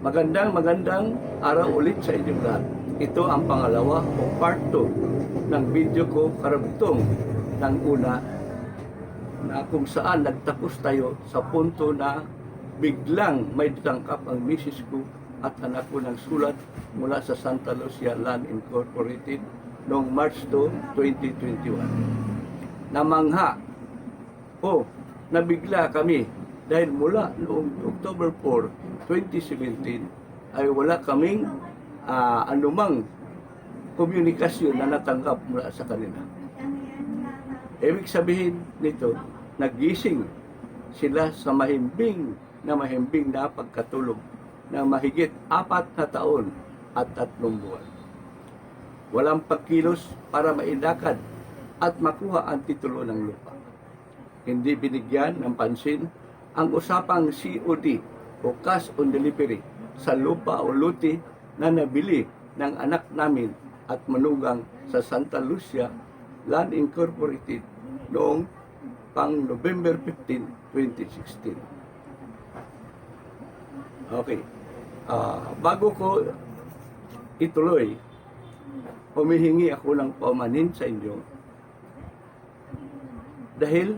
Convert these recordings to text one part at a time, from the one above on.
Magandang araw ulit sa inyong lahat. Ito ang pangalawa o part 2 ng video ko karugtong ng una na kung saan nagtapos tayo sa punto na biglang may ditangkap ang misis ko at anak ko ng sulat mula sa Santa Lucia Land Incorporated noong March 2, 2021. Namangha o nabigla kami dahil mula noong October 4, 2017 ay wala kaming anumang komunikasyon na natanggap mula sa kanila. Ibig sabihin nito, nagising sila sa mahimbing na pagkatulog ng mahigit 4 na taon at 3 buwan. Walang pagkilos para mailakad at makuha ang titulo ng lupa. Hindi binigyan ng pansin ang usapang COD o cash on delivery sa lupa o luti na nabili ng anak namin at manugang sa Santa Lucia Land Incorporated noong pang November 15, 2016. Okay. Bago ko ituloy, humihingi ako ng paumanhin sa inyo dahil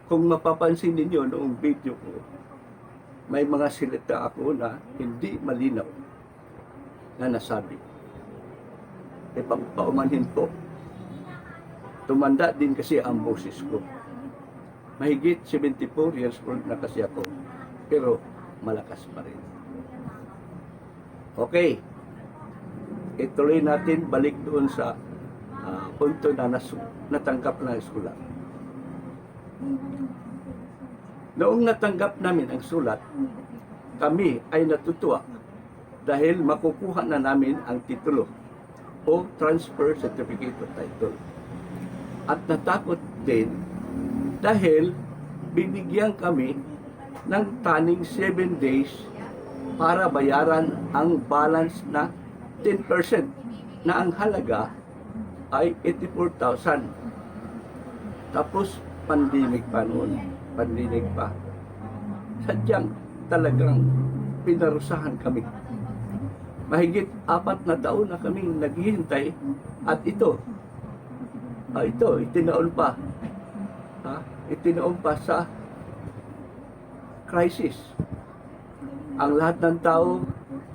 kung mapapansin ninyo noong video ko, may mga salita ako na hindi malinaw na nasabi. Paumanhin po. Tumanda din kasi ang boses ko. Mahigit 74 years old na kasi ako, pero malakas pa rin. Okay. Ituloy natin balik doon sa punto na natanggap ng sulat. Noong natanggap namin ang sulat, kami ay natutuwa dahil makukuha na namin ang titulo o Transfer Certificate of Title. At natakot din dahil binigyan kami ng taning 7 days para bayaran ang balance na 10% na ang halaga ay 84,000. Tapos pandemic pa noon. Pandinig pa. Sadyang talagang pinarusahan kami. Mahigit 4 na taon na kaming naghihintay at ito, itinaon pa. Itinaon pa sa crisis. Ang lahat ng tao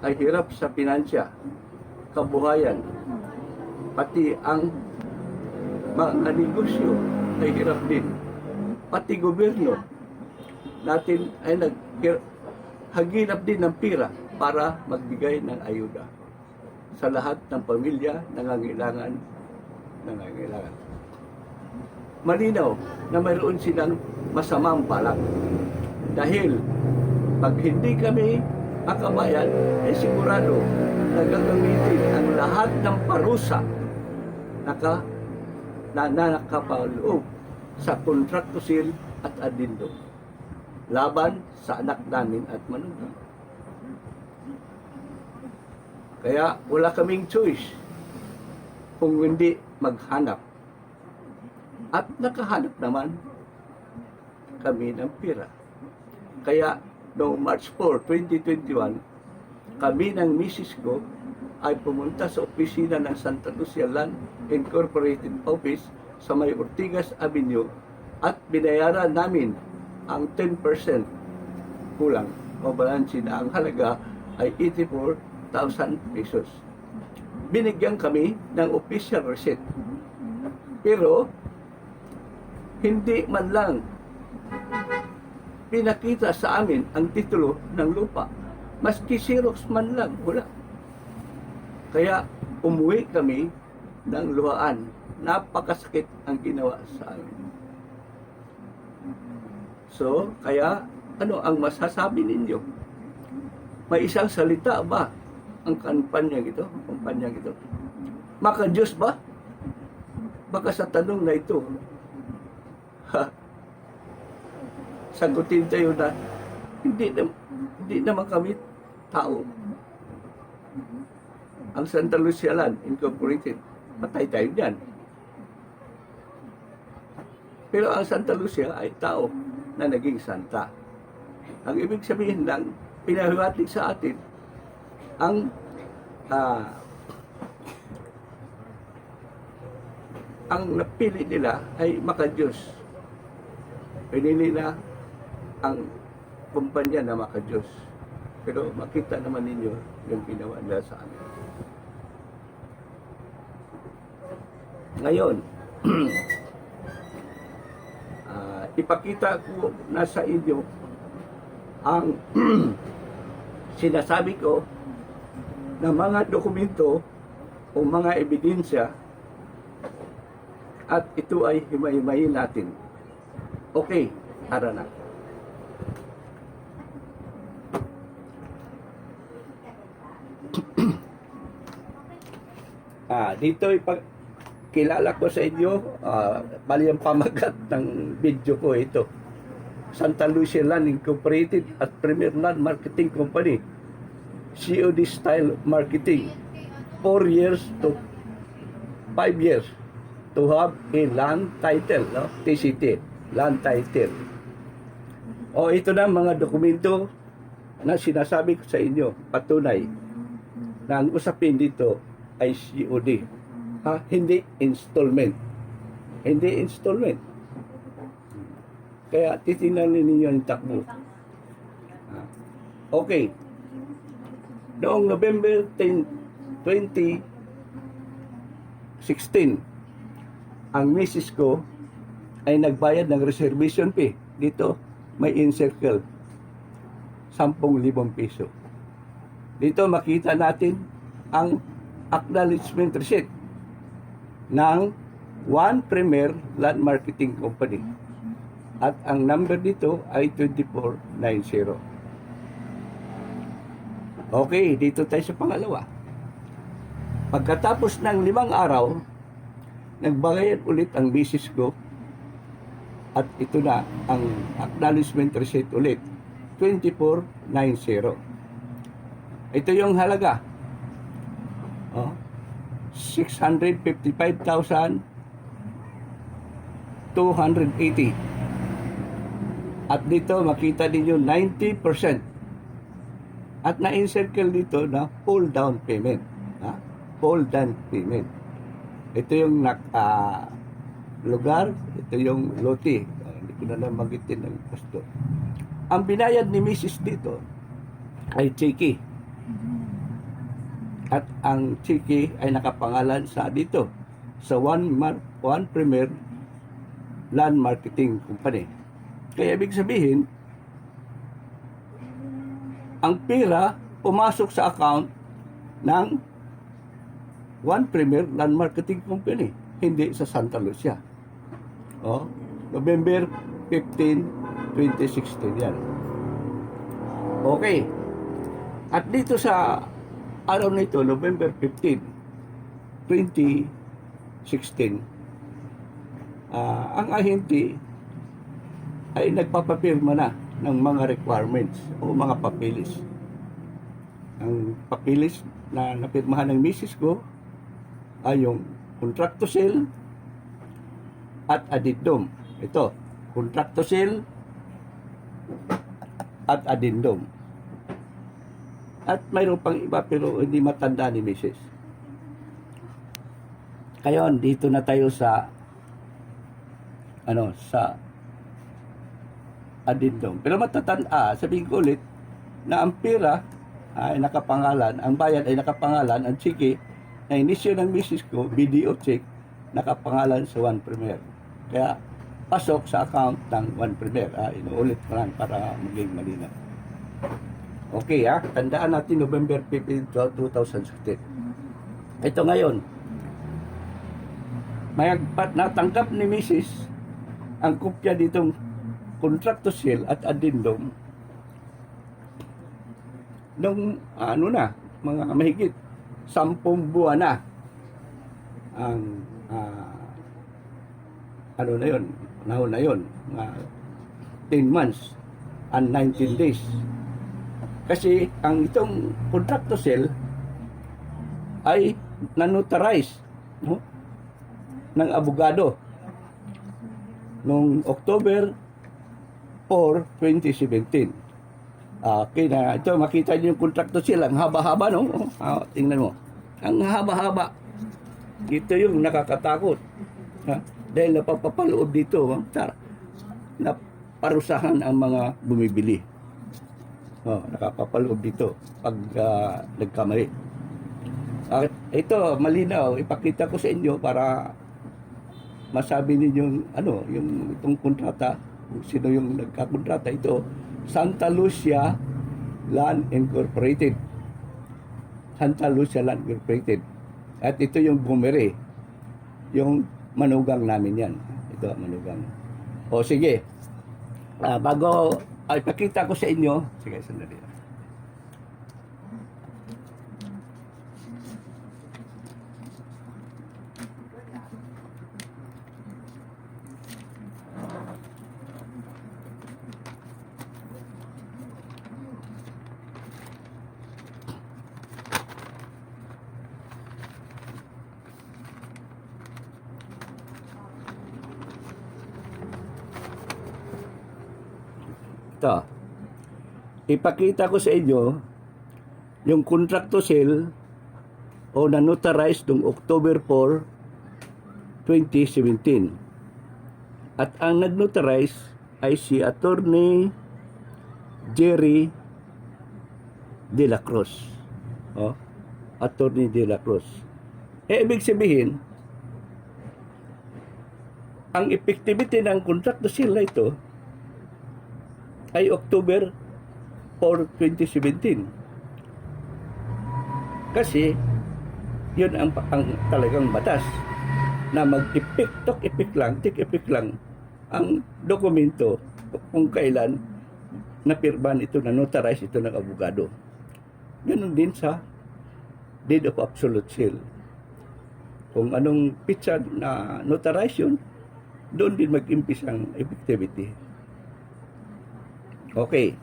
ay hirap sa pinansya, kabuhayan, pati ang mga negosyo ay hirap din. Pati gobyerno natin ay naghagilap din ng pira para magbigay ng ayuda sa lahat ng pamilya nangangailangan. Malinaw na mayroon silang masamang balak dahil pag hindi kami makabayad, ay sigurado na gagamitin ang lahat ng parusa na nakapaloob sa kontrakto seal at adindo laban sa anak namin at manugang. Kaya wala kaming choice kung hindi maghanap. At nakahanap naman kami ng pira. Kaya noong March 4, 2021, kami ng misis ko ay pumunta sa opisina ng Santa Lucia Land Incorporated Office sa may Ortigas Avenue at binayaran namin ang 10% kulang o balansin na ang halaga ay 84,000 pesos. Binigyan kami ng official receipt. Pero hindi man lang pinakita sa amin ang titulo ng lupa. Maski Xerox man lang, wala. Kaya umuwi kami ng luhaan. Napakasakit ang ginawa sa amin. So, kaya ano ang masasabi ninyo? May isang salita ba ang kampanyang ito? Maka-Diyos ba? Baka sa tanong na ito, sagutin tayo na hindi naman kami tao. Ang Santa Lucia Land Incorporated, patay tayo dyan. Pero ang Santa Lucia ay tao na naging santa. Ang ibig sabihin lang, pinahiwatig sa atin ang ang napili nila ay makadiyos. Pinili na ang kumpanya na makadiyos. Pero makita naman ninyo yung ginawa nila sa amin. Ngayon, ipakita ko na sa inyo ang sinasabi ko na mga dokumento o mga ebidensya at ito ay himay-himayin natin. Okay, tara na. Dito kilala ko sa inyo, bali ang pamagat ng video ko ito. Santa Lucia Land Incorporated at Premier Land Marketing Company. COD style marketing. 4 years to 5 years to have a land title, no? TCT, land title. O ito na mga dokumento na sinasabi ko sa inyo, patunay na ang usapin dito ay COD. Hindi installment. Hindi installment. Kaya titingnan ninyo yung takbo. Okay. Noong November 10, 2016, ang misis ko ay nagbayad ng reservation fee. Dito, may encircle. 10,000 piso. Dito makita natin ang acknowledgement receipt ng One Premier Land Marketing Company. At ang number dito ay 2490. Okay, dito tayo sa pangalawa. Pagkatapos ng 5 araw, nagbayad ulit ang misis ko at ito na ang acknowledgement receipt ulit, 2490. Ito yung halaga. 655,280. At dito makita ninyo 90%. At na-encircle dito na full down payment. Full down payment. Ito yung lugar, ito yung lote. Hindi ko na lang magitin ng pastor. Ang binayad ni Mrs. dito ay cheque. At ang cheque ay nakapangalan sa dito sa One Premier Land Marketing Company. Kaya ibig sabihin, ang pera pumasok sa account ng One Premier Land Marketing Company, hindi sa Santa Lucia. November 15, 2016 yan. Okay. At dito sa araw na ito, November 15, 2016, ang ahente ay nagpapapirma na ng mga requirements o mga papilis. Ang papilis na napirmahan ng misis ko ay yung contract to sell at addendum. Ito, contract to sell at addendum. At mayroon pang iba pero hindi matanda ni misis. Ngayon, dito na tayo sa sa addendum. Pero matatanda, sabihin ko ulit, na ang pera ay nakapangalan, ang bayad ay nakapangalan, ang cheque na inisyo ng misis ko, BDO check, nakapangalan sa One Premier. Kaya, pasok sa account ng One Premier. Inuulit ko lang para maging malinaw. Okay, tandaan natin November 15, 2016. Ito ngayon, natanggap ni misis ang kopya ditong contract to sell at addendum nung mga mahigit 10 buwan na ang nahon na yun 10 months and 19 days kasi ang itong contract to sell ay nanotarize ng abogado noong October 4, 2017. Okay na. Ito, makita niyo yung contractor sila. Ang haba-haba, no? Tingnan mo. Ang haba-haba. Ito yung nakakatakot. Ha? Dahil napapapaloob dito, naparusahan ang mga bumibili. Nakapapaloob dito pag nagkamali. Ito, malinaw. Ipakita ko sa inyo para masabi ninyo yung itong kontrata, sino yung nagkakontrata. Ito, Santa Lucia Land Incorporated. Santa Lucia Land Incorporated. At ito yung bumiri. Yung manugang namin yan. Ito, manugang. O sige. Bago ipakita ko sa inyo. Sige, sandali. Ito. Ipakita ko sa inyo yung contract to sell o na-notarize noong October 4, 2017. At ang nag-notarize ay si Attorney Jerry De La Cruz. Attorney De La Cruz. Ibig sabihin, ang effectivity ng contract to sell na ito ay October 4, 2017. Kasi yun ang talagang batas na mag-effect lang ang dokumento kung kailan napirman ito, na notarize ito ng abogado. Ganun din sa deed of absolute sale. Kung anong pitsa na notarize yun, doon din mag-impis ang effectivity. Okay.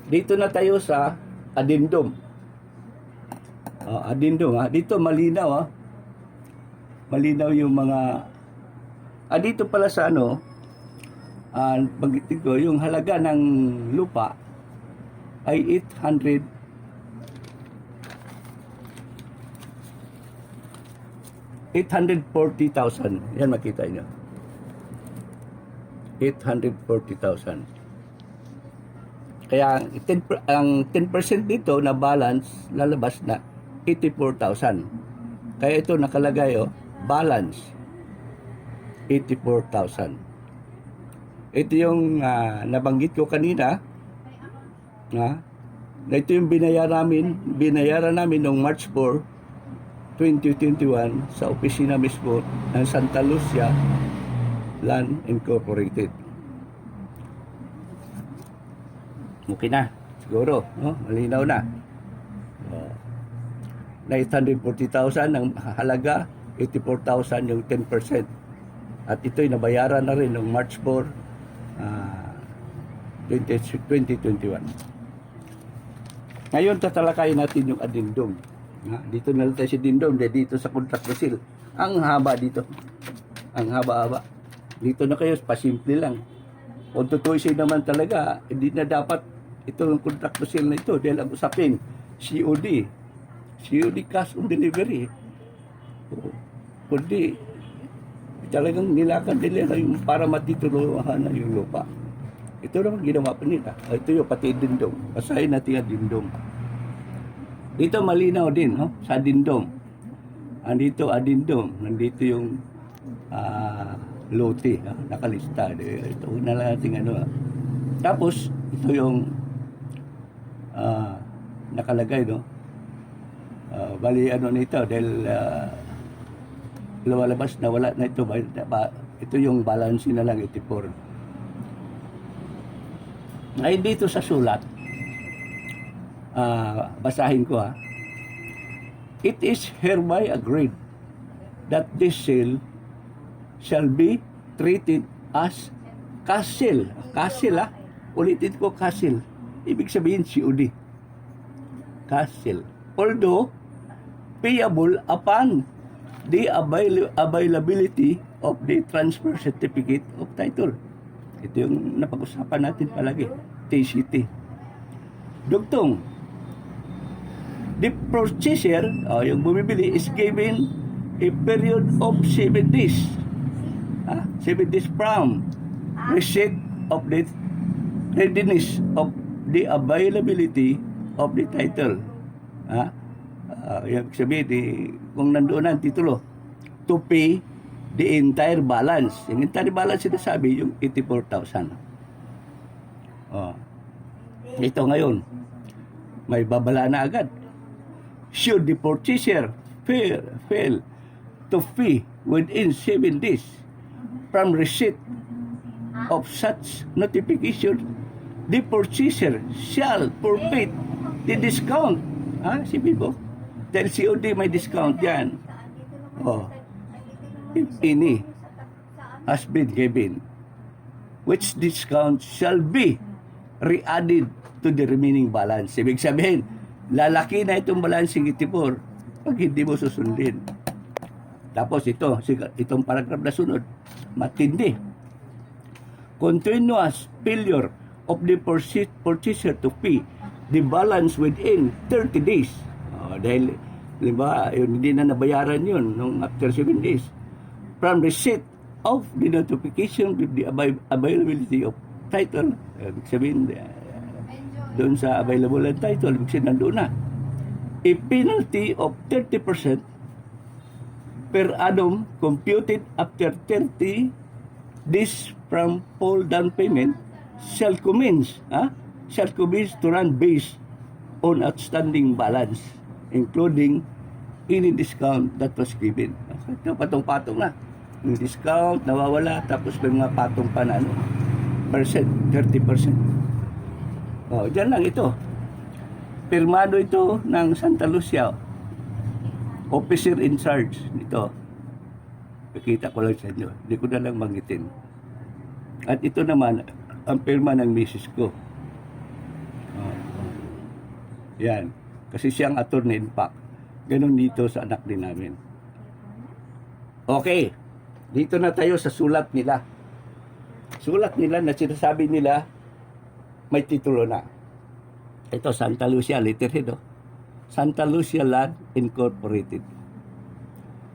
Dito na tayo sa addendum. Addendum, dito malinaw, malinaw yung mga dito pala sa banggitin ko, yung halaga ng lupa ay 840,000. Yan, makita nyo. 840,000. Kaya ang 10% dito na balance lalabas na 84,000. Kaya ito nakalagay balance 84,000. Ito yung nabanggit ko kanina na ito yung binayaran namin noong March 4, 2021 sa opisina mismo ng Santa Lucia Land Incorporated. Okay na, siguro, malinaw na. Na 840,000 ang halaga, 84,000 yung 10%. At ito'y nabayaran na rin noong March 4, 2021. Ngayon, tatalakayin natin yung addendum. Dito na lang tayo si addendum, dito sa contract to sale. Ang haba dito. Ang haba-haba. Dito na kayo, pasimple lang. Kung tutuisin naman talaga, hindi na dapat itong contract to sale na ito dahil ang usapin, COD. COD, cash on delivery. Kundi, talagang nilakad nila yung para matituluhan na yung lupa. Ito naman ginawa pa nila. Ito yung pati addendum. Basahin natin ang addendum. Dito malinaw din, sa addendum. Andito addendum. Nandito yung lote, nakalista. Ito na lang natin Tapos, ito yung nakalagay, bali nito, dahil lumalabas na wala na ito. Ito yung balance na lang, 84. Ngayon dito sa sulat, basahin ko It is hereby agreed that this sale shall be treated as castle. Castle, ulitin ko, castle. Ibig sabihin COD. Castle. Although payable upon the availability of the transfer certificate of title. Ito yung napag-usapan natin palagi. Cavite City. Dugtong, the purchaser, yung bumibili, is given a period of 7 days. 7 days from receipt of the readiness of the availability of the title. Yung sabihin, kung nandoon ang titulo, to pay the entire balance. Yung entire balance, sinasabi, yung 84,000. Ito ngayon, may babala na agad. Should the purchaser fail to pay within 7 days from receipt of such notification, the purchaser shall forfeit the discount. Si Bibo? Dahil COD may discount yan. If any has been given, which discount shall be re-added to the remaining balance. Ibig sabihin, lalaki na itong balancing 84 pag hindi mo susundin. Tapos itong paragraph na sunod, matindi. Continuous failure of the purchaser to pay the balance within 30 days. Dahil, di ba, hindi na nabayaran yun nung after 7 days. From receipt of the notification with the availability of title. Ibig sabihin, doon sa available ang title, ibig sabihin, nandoon na. A penalty of 30% per annum computed after 30 days from full down payment shall commence to run based on outstanding balance, including any discount that was given. Ito, patong-patong na. Yung discount, nawawala, tapos may mga patong pa na, 30%. Diyan lang ito. Pirmado ito ng Santa Lucia. Officer in charge nito. Nakita ko lang sa inyo. Hindi ko na lang magitin. At ito naman, ang pirma ng misis ko. Yan. Kasi siyang attorney in fact. Ganun dito sa anak din namin. Okay. Dito na tayo sa sulat nila. Sulat nila na sinasabi nila may titulo na. Ito, Santa Lucia, letterhead, Santa Lucia Land Incorporated.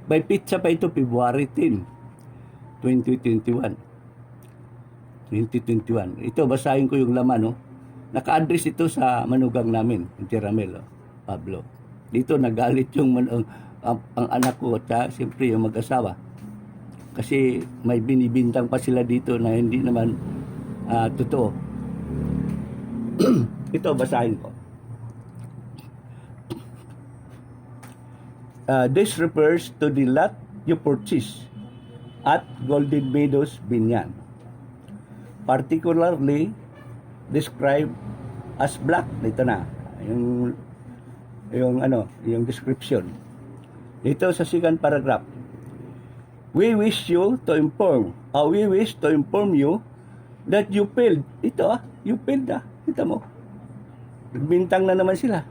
By pizza pa ito, February 10, 2021. Ito, basahin ko yung laman, Naka-address ito sa manugang namin, yung Tiramel, Pablo. Dito, nagalit yung ang anak ko at siyempre yung mag-asawa. Kasi may binibintang pa sila dito na hindi naman totoo. Ito, basahin ko. This refers to the lot you purchase at Golden Meadows, Binyan. Particularly described as black. Ito na. Yung description. Dito sa second paragraph. We wish to inform you that you failed. Ito, you failed Kita mo. Nagbintang na naman sila.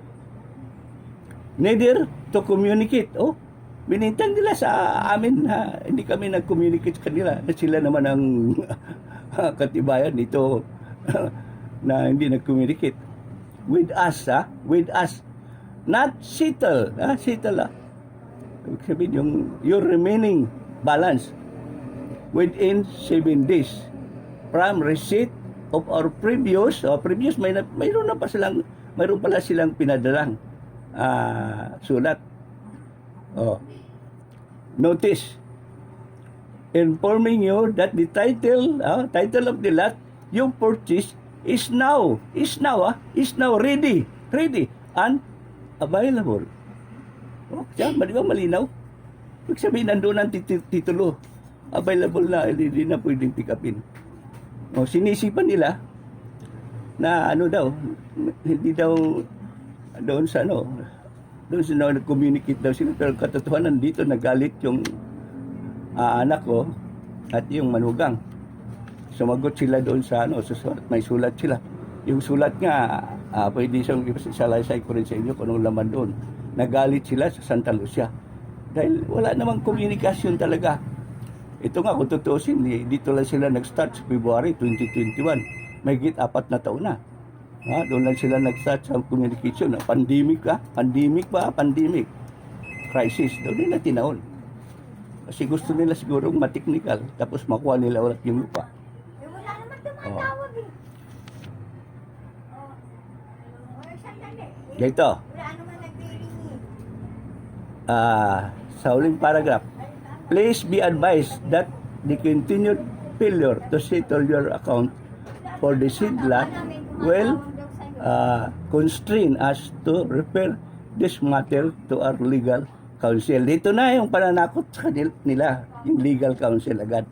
Neither to communicate. Binintang nila sa amin na hindi kami nag-communicate sa kanila na sila naman ang katibayan dito na hindi nag-communicate. With us. Not settle. Settle. Sabihin your remaining balance within 7 days from receipt of our previous mayroon pala silang pinadalang sulat. Notice informing you that the title of the lot you purchase is now ready and available. Di ba malinaw? Ibig sabihin, nandun ang titulo. Available na, hindi na pwedeng pick upin. Sinisipan nila na hindi daw doon sa nag-communicate daw sila, pero katotohanan dito nagalit yung anak ko at yung manugang. Sumagot sila doon sa may sulat sila. Yung sulat nga, pwede siyang isalaysay ko rin sa inyo kung anong laman doon. Nagalit sila sa Santa Lucia dahil wala namang komunikasyon talaga. Ito nga, kung tutusin, dito lang sila nag-start sa February 2021. May 4 na taon na. Doon lang sila nag-start sa communication. Pandemic ka? Pandemic ba? Pandemic. Crisis. Doon nila tinaon. Kasi gusto nila siguro mateknikal. Tapos makuha nila ulit yung lupa. Wala naman Oh. tumatawag eh. Sandali. Ganito. Wala naman nagre-ring Sa huling paragraph. Please be advised that the continued failure to settle your account for the seed lot will constrain us to refer this matter to our legal counsel. Dito na yung pananakot sa nila, yung legal counsel agad.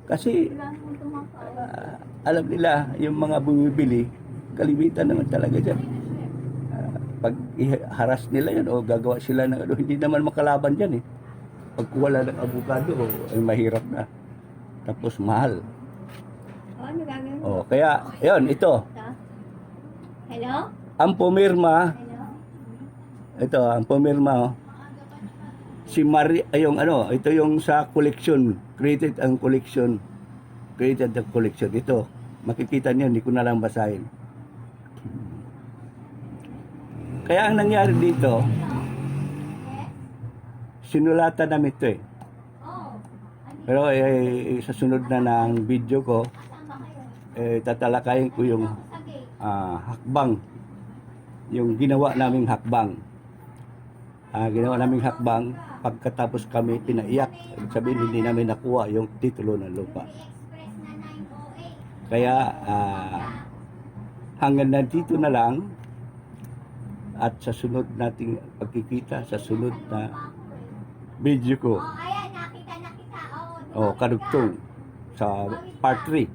Kasi alam nila, yung mga bumibili, kalimitan naman talaga dyan. Pag i-harass nila yan o gagawa sila ng ano, hindi naman makalaban dyan eh. Pag wala ng abogado, ay mahirap na. Tapos mahal. Ano gagawin? Kaya, yun, ito. Hello? Ang pumirma, Hello? ito, ang pumirma, si Maria, ito yung sa collection, created ang collection. Ito, makikita niyo, hindi ko na lang basahin. Kaya ang nangyari dito, sinulatan namin ito eh. Pero sa sunod na ng video ko, tatalakayin ko yung hakbang, yung ginawa naming hakbang. Ginawa naming hakbang, pagkatapos kami pinaiyak, sabihin hindi namin nakuha yung titulo ng lupa. Kaya hanggang nandito na lang, at sa sunod nating pagkikita, sa sunod na video ko, Ayan, nakita. karugtong sa part 3.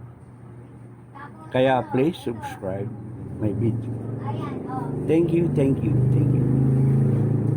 Kaya please subscribe my video. Ayan, Thank you.